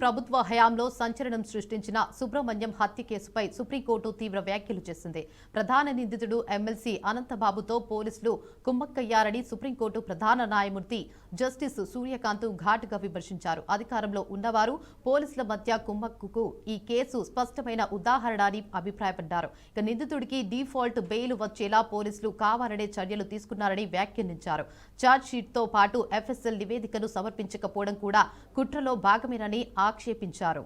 ప్రభుత్వ హయాంలో సంచలనం సృష్టించిన సుబ్రహ్మణ్యం హత్య కేసుపై సుప్రీంకోర్టు తీవ్ర వ్యాఖ్యలు చేసింది. ప్రధాన నిందితుడు ఎమ్మెల్సీ అనంతబాబుతో పోలీసులు కుమ్మక్కయ్యారని సుప్రీంకోర్టు ప్రధాన న్యాయమూర్తి జస్టిస్ సూర్యకాంత్ ఘాటుగా విమర్శించారు. అధికారంలో ఉన్నవారు పోలీసుల మధ్య కుమ్మక్కుకు ఈ కేసు స్పష్టమైన ఉదాహరణ అని అభిప్రాయపడ్డారు. ఇక నిందితుడికి డిఫాల్ట్ బెయిల్ వచ్చేలా పోలీసులు కావాలనే చర్యలు తీసుకున్నారని వ్యాఖ్యానించారు. ఛార్జ్షీట్తో పాటు ఎఫ్ఎస్ఎల్ నివేదికను సమర్పించకపోవడం కూడా కుట్రలో భాగమేనని ఆక్షేపించారు.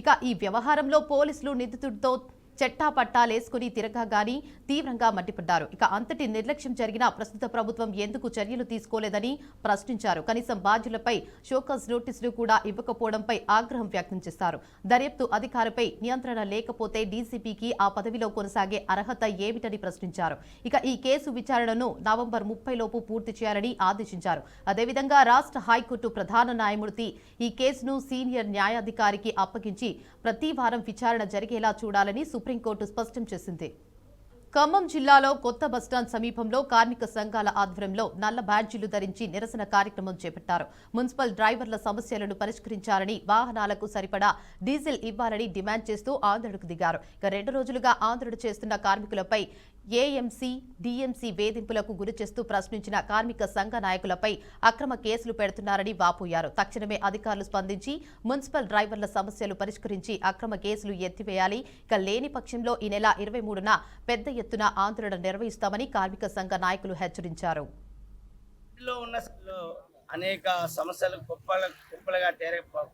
ఇక ఈ వ్యవహారంలో పోలీసులు నిందితుడితో చెట్టాపట్టాలేసుకుని తిరగగాని తీవ్రంగా మండిపడ్డారు. ఇక అంతటి నిర్లక్ష్యం జరిగినా ప్రస్తుత ప్రభుత్వం ఎందుకు చర్యలు తీసుకోలేదని ప్రశ్నించారు. కనీసం బాధ్యులపై షోకాజ్ నోటీసులు కూడా ఇవ్వకపోవడంపై ఆగ్రహం వ్యక్తం చేశారు. దర్యాప్తు అధికారిపై నియంత్రణ లేకపోతే డీసీపీకి ఆ పదవిలో కొనసాగే అర్హత ఏమిటని ప్రశ్నించారు. ఇక ఈ కేసు విచారణను నవంబర్ 30 లోపు పూర్తి చేయాలని ఆదేశించారు. అదేవిధంగా రాష్ట్ర హైకోర్టు ప్రధాన న్యాయమూర్తి ఈ కేసును సీనియర్ న్యాయాధికారికి అప్పగించి ప్రతి వారం విచారణ జరిగేలా చూడాలని సుప్రీంకోర్టు స్పష్టం చేసింది. ఖమ్మం జిల్లాలో కొత్త బస్టాండ్ సమీపంలో కార్మిక సంఘాల ఆధ్వర్యంలో నల్ల బ్యాడ్జీలు ధరించి నిరసన కార్యక్రమం చేపట్టారు. మున్సిపల్ డ్రైవర్ల సమస్యలను పరిష్కరించాలని, వాహనాలకు సరిపడా డీజిల్ ఇవ్వాలని డిమాండ్ చేస్తూ ఆందోళనకు దిగారు. ఇక 2 రోజులుగా ఆందోళన చేస్తున్న కార్మికులపై ఏఎంసీ, డీఎంసీ వేధింపులకు గురిచేస్తూ ప్రశ్నించిన కార్మిక సంఘ నాయకులపై అక్రమ కేసులు పెడుతున్నారని వాపోయారు. తక్షణమే అధికారులు స్పందించి మున్సిపల్ డ్రైవర్ల సమస్యలు పరిష్కరించి అక్రమ కేసులు ఎత్తివేయాలి. ఇక లేని పక్షంలో ఈ నెల 23న పెద్ద ఎత్తున ఆందోళన నిర్వహిస్తామని కార్మిక సంఘ నాయకులు హెచ్చరించారు. అనేక సమస్యలు కుప్పలుగా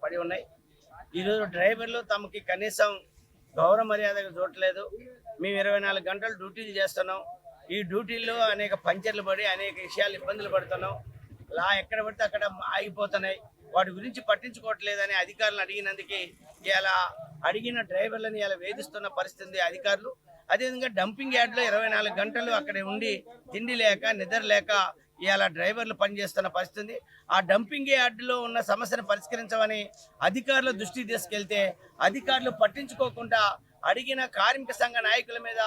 పడి ఉన్నాయి. ఈరోజు డ్రైవర్లు తమకి కనీసం గౌరవ మర్యాదగా చూడట్లేదు. మేము 24 గంటలు డ్యూటీలు చేస్తున్నాం. ఈ డ్యూటీల్లో అనేక పంచర్లు పడి అనేక విషయాలు ఇబ్బందులు పడుతున్నాం. ఎక్కడ పడితే అక్కడ ఆగిపోతున్నాయి. వాటి గురించి పట్టించుకోవట్లేదని అధికారులను అడిగినందుకే ఇలా అడిగిన డ్రైవర్లను ఇలా వేధిస్తున్న పరిస్థితి అధికారులు. అదేవిధంగా డంపింగ్ యార్డ్లో 24 గంటలు అక్కడ ఉండి తిండి లేక నిద్ర లేక ఇవాళ డ్రైవర్లు పనిచేస్తున్న పరిస్థితి. ఆ డంపింగ్ యార్డులో ఉన్న సమస్యను పరిష్కరించమని అధికారుల దృష్టికి తీసుకెళ్తే అధికారులు పట్టించుకోకుండా అడిగిన కార్మిక సంఘ నాయకుల మీద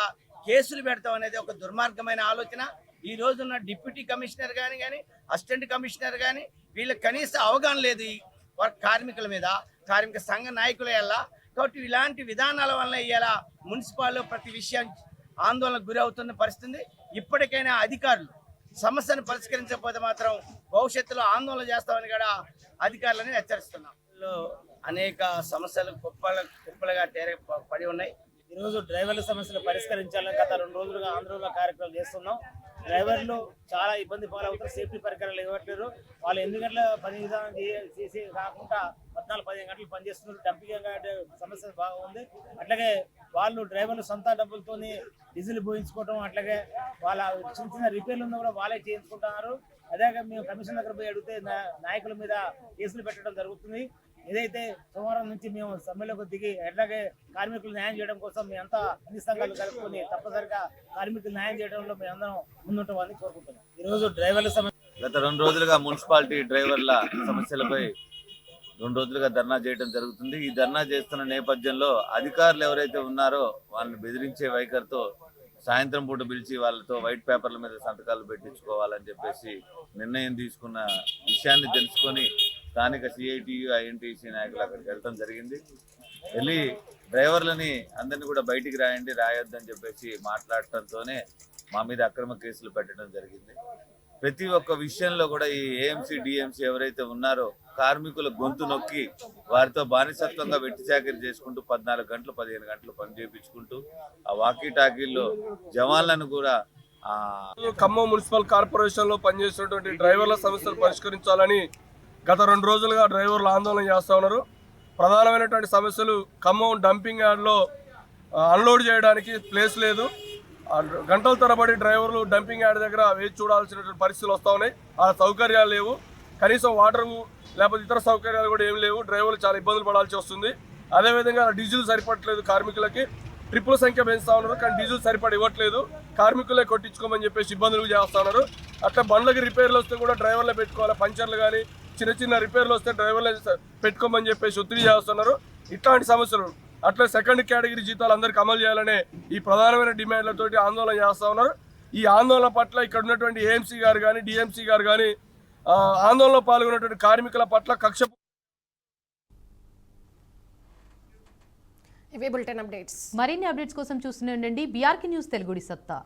కేసులు పెడతాం అనేది ఒక దుర్మార్గమైన ఆలోచన. ఈ రోజున్న డిప్యూటీ కమిషనర్ కానీ అసిస్టెంట్ కమిషనర్ కానీ వీళ్ళకి కనీస అవగాహన లేదు ఈ కార్మికుల మీద, కార్మిక సంఘ నాయకుల వల్ల. కాబట్టి ఇలాంటి విధానాల వల్ల ఇవాళ మున్సిపాల్లో ప్రతి విషయం ఆందోళనకు గురి అవుతున్న పరిస్థితి. ఇప్పటికైనా అధికారులు సమస్యను పరిష్కరించకపోతే మాత్రం భవిష్యత్తులో ఆందోళన చేస్తామని కూడా అధికారులను హెచ్చరిస్తున్నాం. అనేక సమస్యలు కుప్పలుగా పడి ఉన్నాయి. ఈరోజు డ్రైవర్ల సమస్యలు పరిష్కరించాలని గత 2 రోజులుగా ఆందోళన కార్యక్రమం చేస్తున్నాం. డ్రైవర్లు చాలా ఇబ్బంది పాలవుతారు. సేఫ్టీ పరికరాలు ఇవ్వట్లేరు. వాళ్ళు 8 గంటల పని విధానం చేసి కాకుండా 14-15 గంటలు పనిచేస్తున్నారు. డంపింగ్ సమస్య బాగా ఉంది. అట్లాగే వాళ్ళు డ్రైవర్లు సొంత డబ్బులతో డీజిల్ పోయించుకోవడం, అట్లాగే వాళ్ళ చిన్న రిపేర్లు ఉన్నా కూడా వాళ్ళే చేయించుకుంటున్నారు. అదే మేము కమిషన్ దగ్గర పోయి అడిగితే నాయకుల మీద కేసులు పెట్టడం జరుగుతుంది. ఏదైతే సోమవారం నుంచి మేము సమ్మెలోకి దిగి ఎట్లాగే కార్మికులు న్యాయం చేయడం కోసం మేమంతా అన్ని సంఘాలు కలుపుకొని తప్పనిసరిగా కార్మికులు న్యాయం చేయడంలో మేమందరం ముందుంటామని కోరుకుంటున్నాం. ఈరోజు డ్రైవర్ల గత 2 రోజులుగా మున్సిపాలిటీ డ్రైవర్ల సమస్యలపై 2 రోజులుగా ధర్నా చేయడం జరుగుతుంది. ఈ ధర్నా చేస్తున్న నేపథ్యంలో అధికారులు ఎవరైతే ఉన్నారో వాళ్ళని బెదిరించే వైఖరితో సాయంత్రం పూట పిలిచి వాళ్ళతో వైట్ పేపర్ల మీద సంతకాలు పెట్టించుకోవాలని చెప్పేసి నిర్ణయం తీసుకున్న విషయాన్ని తెలుసుకొని స్థానిక సిఐటియు, ఐఎన్టీసీ నాయకులు అక్కడికి వెళ్ళడం జరిగింది. వెళ్ళి డ్రైవర్లని అందరినీ కూడా బయటికి రాయొద్దని చెప్పేసి మాట్లాడటంతోనే మా మీద అక్రమ కేసులు పెట్టడం జరిగింది. ప్రతి ఒక్క విషయంలో కూడా ఈ ఏఎంసీ, డిఎంసీ ఎవరైతే ఉన్నారో కార్మికుల గొంతు నొక్కి వారితో బానిసత్వంగా వెట్టి చాకరీ చేసుకుంటూ 14 గంటలు 15 గంటలు పని చేయించుకుంటూ ఆ వాకీ టాకీల్లో జవాన్లను కూడా ఖమ్మం మున్సిపల్ కార్పొరేషన్ లో పనిచేస్తున్నటువంటి డ్రైవర్ల సమస్యలు పరిష్కరించాలని గత 2 రోజులుగా డ్రైవర్లు ఆందోళన చేస్తూ ఉన్నారు. ప్రధానమైనటువంటి సమస్యలు ఖమ్మం డంపింగ్ యార్డ్లో అన్లోడ్ చేయడానికి ప్లేస్ లేదు. గంటల తరబడి డ్రైవర్లు డంపింగ్ యార్డ్ దగ్గర వేచి చూడాల్సినటువంటి పరిస్థితులు వస్తూ ఉన్నాయి. ఆ సౌకర్యాలు లేవు. కనీసం వాటర్ లేకపోతే ఇతర సౌకర్యాలు కూడా ఏం లేవు. డ్రైవర్లు చాలా ఇబ్బందులు పడాల్సి వస్తుంది. అదేవిధంగా డీజిల్ సరిపడట్లేదు. కార్మికులకి ట్రిప్పుల సంఖ్య పెంచుతా ఉన్నారు, కానీ డీజిల్ సరిపడి ఇవ్వట్లేదు. కార్మికులే కొట్టించుకోమని చెప్పేసి ఇబ్బందులు చేస్తూ ఉన్నారు. అట్లా బండ్లకి రిపేర్లు వస్తే కూడా డ్రైవర్లే పెట్టుకోవాలి. పంచర్లు కానీ చిన్న రిపేర్లు వస్తే డ్రైవర్లే పెట్టుకోమని చెప్పేసి ఒత్తిడి చేస్తున్నారు. ఇట్లాంటి సమస్యలు అట్లా సెకండ్ కేటగిరీ జీతాలు అందరికీ అమలు చేయాలనే ఈ ప్రధానమైన డిమాండ్లతోటి ఆందోళన చేస్తూ ఉన్నారు. ఈ ఆందోళన పట్ల ఇక్కడ ఉన్నటువంటి ఏఎంసీ గారు కానీ డిఎంసీ గారు కానీ ఆందోళనలో పాల్గొన్నటువంటి కార్మికుల పట్ల కక్ష ఇవే బులెటిన్ అప్డేట్స్. మరిన్ని అప్డేట్స్ కోసం చూస్తూనే ఉండండి బీఆర్కే న్యూస్ తెలుగుడి సత్తా.